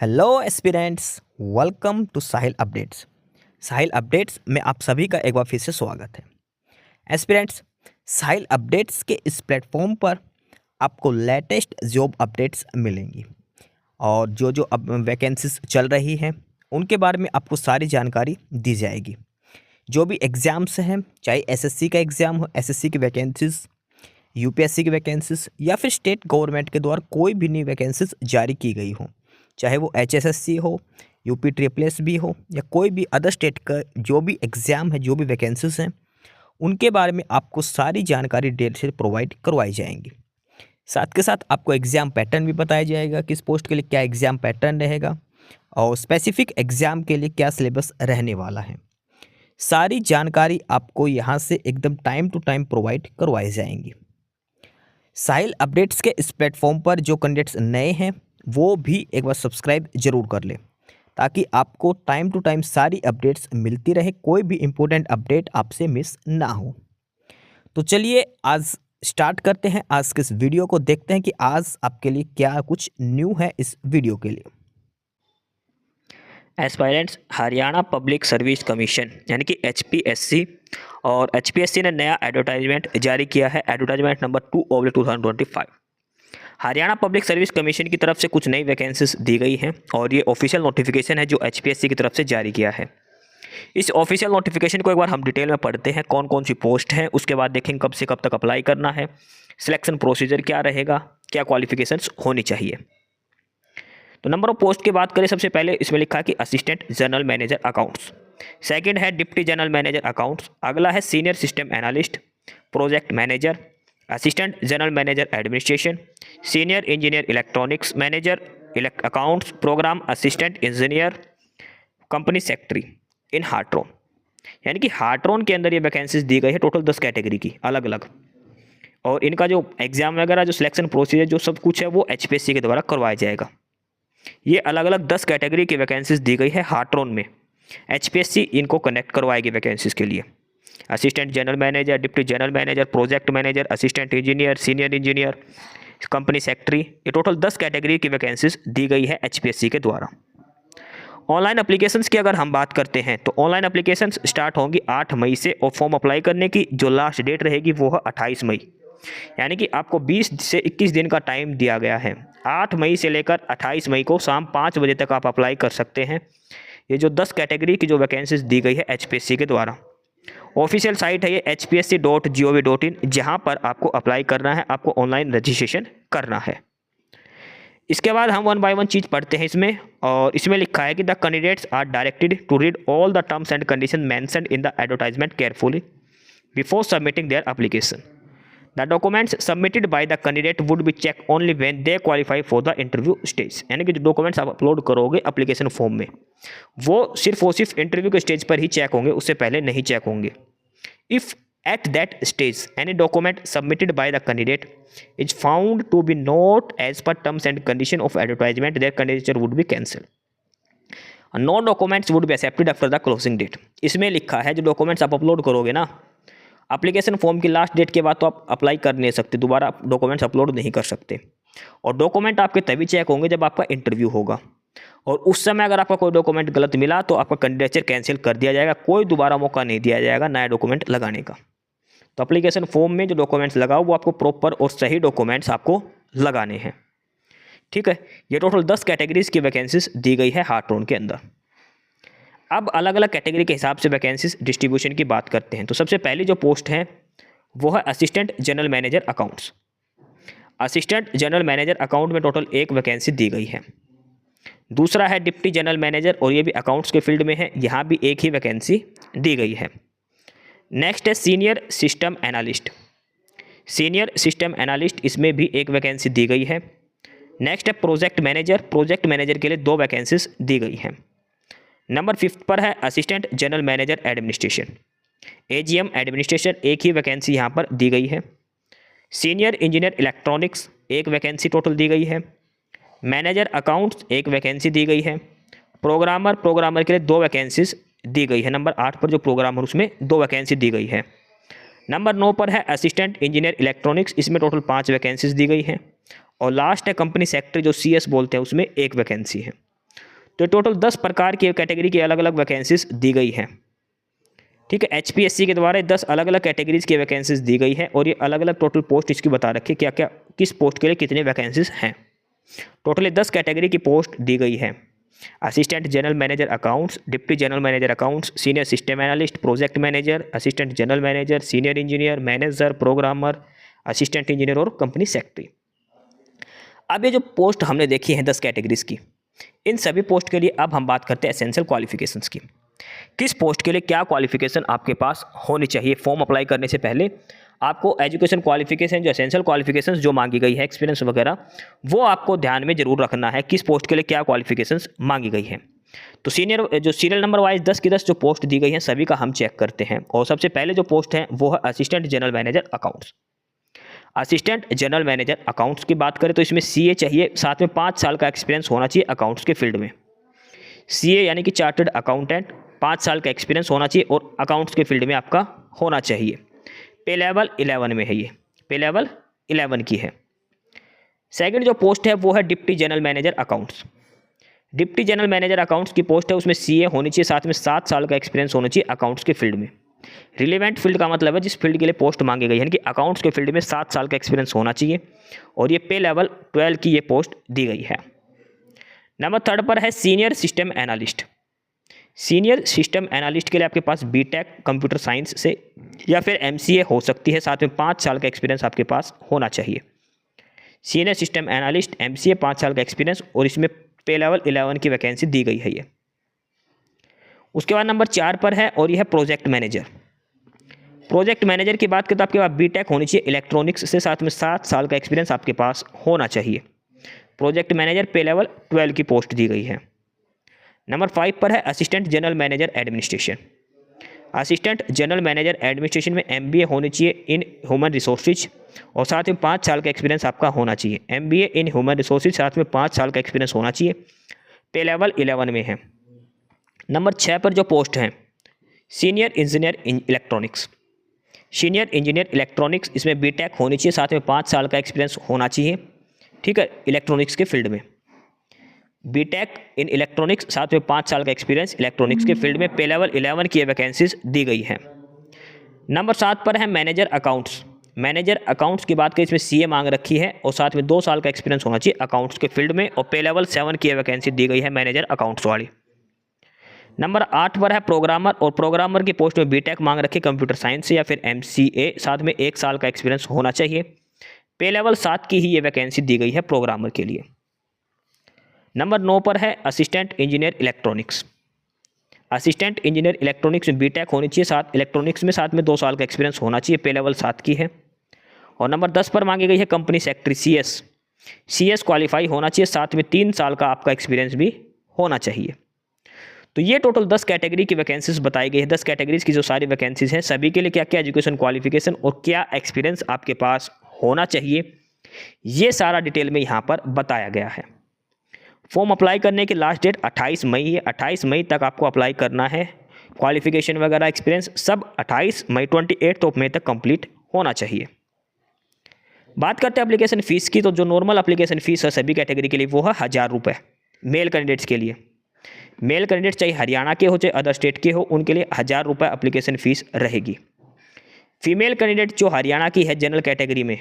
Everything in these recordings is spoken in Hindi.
Hello aspirants, welcome to Sahil updates. Sahil updates में आप सभी का एक बार फिर से स्वागत है। एस्पिरेंट्स, साहिल अपडेट्स के इस प्लेटफॉर्म पर आपको लेटेस्ट जॉब अपडेट्स मिलेंगी और जो जो अब वैकेंसीज चल रही हैं उनके बारे में आपको सारी जानकारी दी जाएगी। जो भी एग्ज़ाम्स हैं, चाहे एसएससी का एग्ज़ाम हो, एसएससी की वैकेंसीज, यूपीएससी की वैकेंसीज या फिर स्टेट गवर्नमेंट के द्वारा कोई भी नई वैकेंसीज जारी की गई हो, चाहे वो एचएसएससी हो, यूपी ट्रिपल एस भी हो या कोई भी अदर स्टेट का जो भी एग्ज़ाम है, जो भी वैकेंसीज हैं, उनके बारे में आपको सारी जानकारी डिटेल से प्रोवाइड करवाई जाएंगी। साथ के साथ आपको एग्ज़ाम पैटर्न भी बताया जाएगा, किस पोस्ट के लिए क्या एग्ज़ाम पैटर्न रहेगा और स्पेसिफिक एग्ज़ाम के लिए क्या सिलेबस रहने वाला है। सारी जानकारी आपको यहाँ से एकदम टाइम टू टाइम प्रोवाइड करवाई जाएंगी। साहिल अपडेट्स के इस प्लेटफॉर्म पर जो कैंडिडेट्स नए हैं वो भी एक बार सब्सक्राइब जरूर कर लें ताकि आपको टाइम टू टाइम सारी अपडेट्स मिलती रहे, कोई भी इम्पोर्टेंट अपडेट आपसे मिस ना हो। तो चलिए आज स्टार्ट करते हैं आज के इस वीडियो को, देखते हैं कि आज आपके लिए क्या कुछ न्यू है इस वीडियो के लिए। Aspirants Haryana public service commission यानी कि एचपीएससी और एचपीएससी ने नया एडवर्टाइजमेंट जारी किया है, advertisement number 2/2025। Haryana public service commission की तरफ से कुछ नई वैकेंसीज दी गई हैं और ये ऑफिशियल नोटिफिकेशन है जो एचपीएससी की तरफ से जारी किया है। इस ऑफिशियल नोटिफिकेशन को एक बार हम डिटेल में पढ़ते हैं, कौन कौन सी पोस्ट है, उसके बाद देखेंगे कब से कब तक अप्लाई करना है, सिलेक्शन प्रोसीजर क्या रहेगा, क्या क्वालिफिकेशंस होनी चाहिए। तो नंबर ऑफ पोस्ट की बात करें, सबसे पहले इसमें लिखा है कि assistant general manager accounts, second है डिप्टी जनरल मैनेजर अकाउंट्स, अगला है senior system analyst, project manager, assistant general manager administration, senior engineer electronics manager accounts, programme assistant engineer, company secretary in Hartron. यानी कि हार्ट्रॉन के अंदर ये वैकेंसीज दी गई है, टोटल 10 कैटेगरी की अलग अलग, और इनका जो एग्जाम वगैरह, जो सिलेक्शन प्रोसीजर, जो सब कुछ है वो एचपीएससी के द्वारा करवाया जाएगा। ये अलग अलग 10 कैटेगरी की वैकेंसीज दी गई है हार्ट्रॉन में। एचपीएससी इनको कनेक्ट करवाएगी वैकेंसीज के लिए। Assistant general manager, deputy general manager, project manager, assistant engineer, senior engineer, company secretary, ये टोटल 10 कैटेगरी की वैकेंसीज दी गई है एचपीएससी के द्वारा। ऑनलाइन एप्लीकेशंस की अगर हम बात करते हैं तो ऑनलाइन एप्लीकेशंस स्टार्ट होंगी 8 मई से और फॉर्म अप्लाई करने की जो लास्ट डेट रहेगी वो है 28 मई। यानी कि आपको 20 से 21 दिन का टाइम दिया गया है। 8 मई से लेकर 28 मई को शाम 5 बजे तक आप अप्लाई कर सकते हैं। ये जो 10 कैटेगरी की जो वैकेंसीज दी गई है एचपीएससी के द्वारा। ऑफिशियल साइट है ये hpsc.gov.in, जहां पर आपको अप्लाई करना है, आपको ऑनलाइन रजिस्ट्रेशन करना है। इसके बाद हम वन बाय वन चीज़ पढ़ते हैं इसमें, और इसमें लिखा है कि the candidates are directed to read all the terms and condition mentioned in the advertisement carefully before submitting their application. The documents submitted by the candidate would be check only when they qualify for the interview stage. यानी कि जो डॉक्यूमेंट्स आप अपलोड करोगे एप्लीकेशन फॉर्म में वो सिर्फ इंटरव्यू के स्टेज पर ही चेक होंगे, उससे पहले नहीं चेक होंगे। If at that stage any document submitted by the candidate is found to be not as per terms and condition of advertisement, their candidature would be cancelled। no documents would be accepted after the closing date। इसमें लिखा है जो डॉक्यूमेंट्स आप अपलोड करोगे ना एप्लीकेशन फॉर्म की लास्ट डेट के बाद, तो आप अप्लाई कर नहीं सकते, दोबारा डॉक्यूमेंट्स अपलोड नहीं कर सकते। और डॉक्यूमेंट आपके तभी चेक होंगे जब आपका इंटरव्यू होगा, और उस समय अगर आपका कोई डॉक्यूमेंट गलत मिला तो आपका कैंडिडेचर कैंसिल कर दिया जाएगा, कोई दोबारा मौका नहीं दिया जाएगा नया डॉक्यूमेंट लगाने का। तो एप्लीकेशन फॉर्म में जो डॉक्यूमेंट्स लगाओ वो आपको प्रॉपर और सही डॉक्यूमेंट्स आपको लगाने हैं। ठीक है, ये टोटल 10 कैटेगरीज की वैकेंसीज दी गई है हार्ट्रॉन के अंदर। अब अलग अलग कैटेगरी के हिसाब से वैकेंसीज डिस्ट्रीब्यूशन की बात करते हैं। तो सबसे पहली जो पोस्ट है वो है assistant general manager accounts. Assistant general manager account में टोटल 1 वैकेंसी दी गई है। दूसरा है डिप्टी जनरल मैनेजर, और ये भी अकाउंट्स के फील्ड में है, यहाँ भी 1 ही वैकेंसी दी गई है। नेक्स्ट है senior system analyst. Senior system analyst, इसमें भी 1 वैकेंसी दी गई है। नेक्स्ट है प्रोजेक्ट मैनेजर। प्रोजेक्ट मैनेजर के लिए 2 वैकेंसीज दी गई हैं। नंबर 5 पर है assistant general manager administration. AGM administration, 1 ही वैकेंसी यहाँ पर दी गई है। Senior engineer electronics, 1 vacancy total दी गई है। मैनेजर अकाउंट्स, 1 वैकेंसी दी गई है। प्रोग्रामर के लिए 2 वैकेंसीज दी गई है। नंबर 8 पर जो प्रोग्रामर, उसमें 2 वैकेंसी दी गई है। नंबर 9 पर है असिस्टेंट इंजीनियर इलेक्ट्रॉनिक्स, इसमें टोटल 5 वैकेंसीज दी गई हैं। और लास्ट है कंपनी सेक्रेटरी, जो CS बोलते हैं, उसमें 1 वैकेंसी है। तो टोटल 10 प्रकार की कैटेगरी की अलग अलग वैकेंसीज दी गई हैं। ठीक है, एचपीएससी के द्वारा 10 अलग अलग कैटेगरीज की वैकेंसीज दी गई है और ये अलग अलग टोटल पोस्ट इसकी बता रखी है क्या क्या किस पोस्ट के लिए कितने वैकेंसीज हैं। टोटली 10 कैटेगरी की पोस्ट दी गई है। Assistant general manager accounts, deputy general manager accounts, senior system analyst, project manager, assistant general manager, senior engineer, manager, programmer, assistant engineer और कंपनी सेक्रेटरी। अब ये जो पोस्ट हमने देखी है 10 कैटेगरीज की, इन सभी पोस्ट के लिए अब हम बात करते हैं एसेंशियल क्वालिफिकेशंस की। किस पोस्ट के लिए क्या क्वालिफिकेशन आपके पास होनी चाहिए। फॉर्म अप्लाई करने से पहले आपको एजुकेशन क्वालिफिकेशन जो एसेंशियल क्वालिफिकेशंस जो मांगी गई है, एक्सपीरियंस वगैरह, वो आपको ध्यान में जरूर रखना है किस पोस्ट के लिए क्या क्वालिफिकेशंस मांगी गई है। तो सीरियल नंबर वाइज 10 की 10 जो पोस्ट दी गई हैं सभी का हम चेक करते हैं। और सबसे पहले जो पोस्ट है वो है assistant general manager accounts. Assistant general manager accounts की बात करें तो इसमें सीए चाहिए, साथ में 5 साल का एक्सपीरियंस होना चाहिए अकाउंट्स के फील्ड में। सीए यानी कि चार्टर्ड अकाउंटेंट, 5 साल का एक्सपीरियंस होना चाहिए और अकाउंट्स के फील्ड में आपका होना चाहिए। पे लेवल 11 में है, ये पे लेवल 11 की है। सेकंड जो पोस्ट है वो है deputy general manager accounts. Deputy general manager accounts की पोस्ट है, उसमें सीए होनी चाहिए, साथ में 7 साल का एक्सपीरियंस होना चाहिए अकाउंट्स के फील्ड में। रिलेवेंट फील्ड का मतलब है जिस फील्ड के लिए पोस्ट मांगी गई है, यानी कि अकाउंट्स के फील्ड में 7 साल का एक्सपीरियंस होना चाहिए और ये पे लेवल 12 की ये पोस्ट दी गई है। नंबर 3 पर है senior system analyst. Senior system analyst के लिए आपके पास बीटेक कंप्यूटर साइंस से या फिर एमसीए हो सकती है, साथ में 5 साल का एक्सपीरियंस आपके पास होना चाहिए। सीनियर सिस्टम एनालिस्ट, एमसीए, 5 साल का एक्सपीरियंस और इसमें पे लेवल 11 की वैकेंसी दी गई है ये। उसके बाद नंबर 4 पर है और यह है प्रोजेक्ट मैनेजर। प्रोजेक्ट मैनेजर की बात करें तो आपके पास बीटेक होनी चाहिए इलेक्ट्रॉनिक्स से, साथ में 7 साल का एक्सपीरियंस आपके पास होना चाहिए। प्रोजेक्ट मैनेजर पे लेवल 12 की पोस्ट दी गई है। नंबर 5 पर है assistant general manager administration. Assistant general manager administration में एमबीए होनी चाहिए इन ह्यूमन रिसोर्सेज और साथ में 5 साल का एक्सपीरियंस आपका होना चाहिए। एमबीए इन ह्यूमन रिसोर्सेज, साथ में 5 साल का एक्सपीरियंस होना चाहिए। पे लेवल 11 में है। नंबर 6 पर जो पोस्ट है senior engineer electronics. Senior engineer electronics, इसमें बीटेक होनी चाहिए, साथ में 5 साल का एक्सपीरियंस होना चाहिए। ठीक है, इलेक्ट्रॉनिक्स के फील्ड में बीटेक इन इलेक्ट्रॉनिक्स, साथ में 5 साल का एक्सपीरियंस इलेक्ट्रॉनिक्स के फील्ड में। पे लेवल 11 की वैकेंसीज दी गई हैं। नंबर 7 पर है मैनेजर अकाउंट्स। मैनेजर अकाउंट्स की बात करें, इसमें सीए मांग रखी है और साथ में 2 साल का एक्सपीरियंस होना चाहिए अकाउंट्स के फील्ड में और पे लेवल 7 की वैकेंसी दी गई है मैनेजर अकाउंट्स वाली। नंबर 8 पर है प्रोग्रामर और प्रोग्रामर की पोस्ट में बीटेक मांग रखी कंप्यूटर साइंस से या फिर एमसीए, साथ में 1 साल का एक्सपीरियंस होना चाहिए। पे लेवल 7 की ही ये वैकेंसी दी गई है प्रोग्रामर के लिए। नंबर 9 पर है assistant engineer electronics. Assistant engineer electronics में बीटेक होनी चाहिए, साथ इलेक्ट्रॉनिक्स में साथ में 2 साल का एक्सपीरियंस होना चाहिए। पे लेवल 7 की है। और नंबर 10 पर मांगी गई है company secretary CS. CS qualify होना चाहिए, साथ में 3 साल का आपका एक्सपीरियंस भी होना चाहिए। तो ये टोटल 10 कैटेगरी की वैकेंसीज बताई गई है। 10 कैटेगरीज की जो सारी वैकेंसीज हैं सभी के लिए क्या क्या एजुकेशन क्वालिफिकेशन और क्या एक्सपीरियंस आपके पास होना चाहिए, ये सारा डिटेल में यहाँ पर बताया गया है। फॉर्म अप्लाई करने की लास्ट डेट 28 मई है। 28 मई तक आपको अप्लाई करना है। क्वालिफिकेशन वगैरह एक्सपीरियंस सब 28 मई 28 मई तक कंप्लीट होना चाहिए। बात करते हैं एप्लीकेशन फ़ीस की, तो जो नॉर्मल एप्लीकेशन फ़ीस है सभी कैटेगरी के लिए वो है 1000 रुपये मेल कैंडिडेट्स के लिए। मेल कैंडिडेट चाहे हरियाणा के हो चाहे अदर स्टेट के हो, उनके लिए 1000 रुपये एप्लीकेशन फ़ीस रहेगी। फीमेल कैंडिडेट जो हरियाणा की है जनरल कैटेगरी में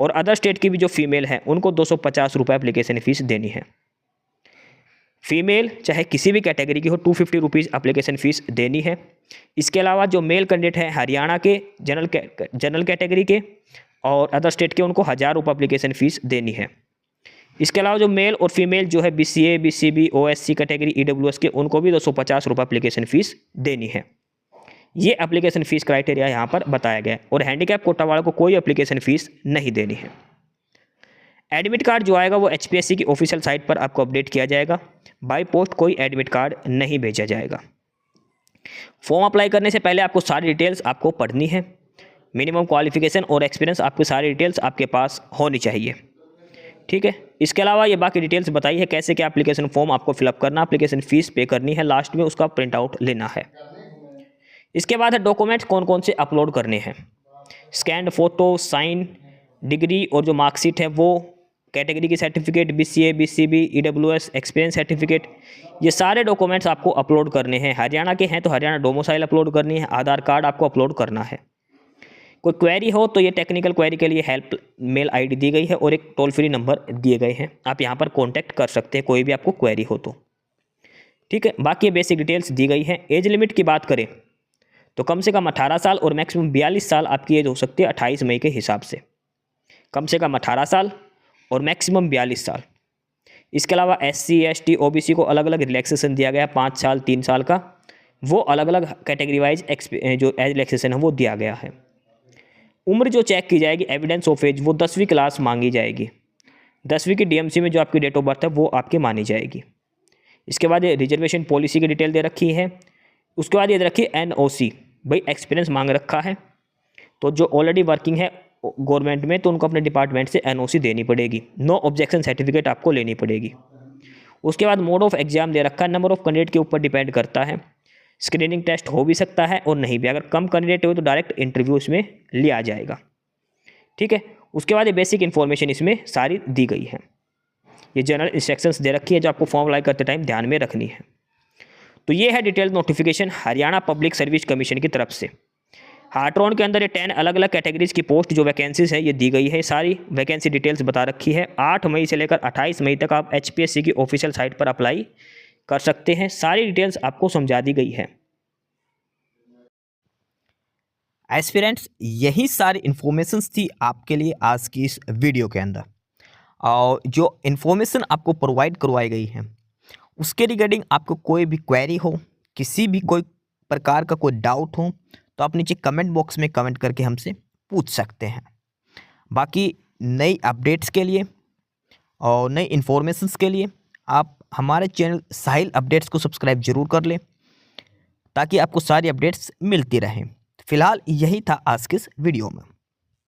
और अदर स्टेट की भी जो फीमेल है उनको 250 रुपये एप्लीकेशन फ़ीस देनी है। फीमेल चाहे किसी भी कैटेगरी की हो 250 रुपीज़ एप्लीकेशन फ़ीस देनी है। इसके अलावा जो मेल कैंडिडेट हैं हरियाणा के जनरल कैटेगरी के और अदर स्टेट के, उनको 1000 रुपये एप्लीकेशन फ़ीस देनी है। इसके अलावा जो मेल और फीमेल जो है BCA, BCB, OSC category, EWS के, उनको भी 250 रुपये एप्लीकेशन फ़ीस देनी है। ये एप्लीकेशन फ़ीस क्राइटेरिया यहाँ पर बताया गया है। और हैंडीकैप कोटा वालों को कोई एप्लीकेशन फ़ीस नहीं देनी है। एडमिट कार्ड जो आएगा वो एचपीएससी की ऑफिशियल साइट पर आपको अपडेट किया जाएगा। बाय पोस्ट कोई एडमिट कार्ड नहीं भेजा जाएगा। फॉर्म अप्लाई करने से पहले आपको सारी डिटेल्स आपको पढ़नी है। मिनिमम क्वालिफिकेशन और एक्सपीरियंस आपकी सारी डिटेल्स आपके पास होनी चाहिए। ठीक है, इसके अलावा ये बाकी डिटेल्स बताई है कैसे क्या एप्लीकेशन फॉर्म आपको फिलअप करना, एप्लीकेशन फ़ीस पे करनी है, लास्ट में उसका प्रिंट आउट लेना है। इसके बाद है डॉक्यूमेंट्स कौन कौन से अपलोड करने हैं। स्कैन्ड फ़ोटो, साइन, डिग्री और जो मार्कशीट है वो, कैटेगरी की certificate, BCA, BCB, EWS, experience certificate, ये सारे डॉक्यूमेंट्स आपको अपलोड करने हैं। हरियाणा के हैं तो हरियाणा डोमिसाइल अपलोड करनी है, आधार कार्ड आपको अपलोड करना है। कोई क्वेरी हो तो ये टेक्निकल क्वेरी के लिए हेल्प मेल ID दी गई है और एक टोल फ्री नंबर दिए गए हैं, आप यहाँ पर कॉन्टैक्ट कर सकते हैं कोई भी आपको क्वेरी हो तो। ठीक है, बाकी बेसिक डिटेल्स दी गई है। एज लिमिट की बात करें तो कम से कम 18 साल और मैक्सिमम 42 साल आपकी एज हो सकती है 28 मई के हिसाब से। कम से कम 18 साल और मैक्सिमम 42 साल। इसके अलावा SC, ST, OBC को अलग अलग रिलैक्सेशन दिया गया है, 5 साल 3 साल का, वो अलग अलग कैटेगरी वाइज जो एज रिलैक्सेशन है वो दिया गया है। उम्र जो चेक की जाएगी, एविडेंस ऑफ एज, वो 10वीं क्लास मांगी जाएगी। 10वीं की DMC में जो आपकी डेट ऑफ बर्थ है वो आपकी मानी जाएगी। इसके बाद ये रिजर्वेशन पॉलिसी की डिटेल दे रखी है। उसके बाद ये दे रखी है NOC, भाई एक्सपीरियंस मांग रखा है तो जो ऑलरेडी वर्किंग है गवर्नमेंट में तो उनको अपने डिपार्टमेंट से NOC देनी पड़ेगी। नो ऑब्जेक्शन सर्टिफिकेट आपको लेनी पड़ेगी। उसके बाद मोड ऑफ एग्जाम दे रखा है, नंबर ऑफ कैंडिडेट के ऊपर डिपेंड करता है। स्क्रीनिंग टेस्ट हो भी सकता है और नहीं भी, अगर कम कैंडिडेट हो तो डायरेक्ट इंटरव्यू इसमें लिया जाएगा। ठीक है, उसके बाद ये बेसिक इन्फॉर्मेशन इसमें सारी दी गई है। ये जनरल इंस्ट्रक्शंस दे रखी है जो आपको फॉर्म अप्लाई करते टाइम ध्यान में रखनी है। तो ये है detail notification Haryana public service commission की तरफ से। हार्ट्रॉन के अंदर ये 10 अलग अलग कैटेगरीज की पोस्ट जो वैकेंसीज है ये दी गई है, सारी वैकेंसी डिटेल्स बता रखी है। 8 मई से लेकर 28 मई तक आप HPSC की ऑफिशियल साइट पर अप्लाई कर सकते हैं। सारी डिटेल्स आपको समझा दी गई है। एस्पिरेंट्स, यही सारी इन्फॉर्मेशंस थी आपके लिए आज की इस वीडियो के अंदर। और जो इन्फॉर्मेशन आपको प्रोवाइड करवाई गई है उसके रिगार्डिंग आपको कोई भी क्वेरी हो, किसी भी कोई प्रकार का कोई डाउट हो तो आप नीचे कमेंट बॉक्स में कमेंट करके हमसे पूछ सकते हैं। बाकी नई अपडेट्स के लिए और नई इन्फॉर्मेशंस के लिए आप हमारे चैनल साहिल अपडेट्स को सब्सक्राइब जरूर कर लें ताकि आपको सारी अपडेट्स मिलती रहें। फिलहाल यही था आज के इस वीडियो में।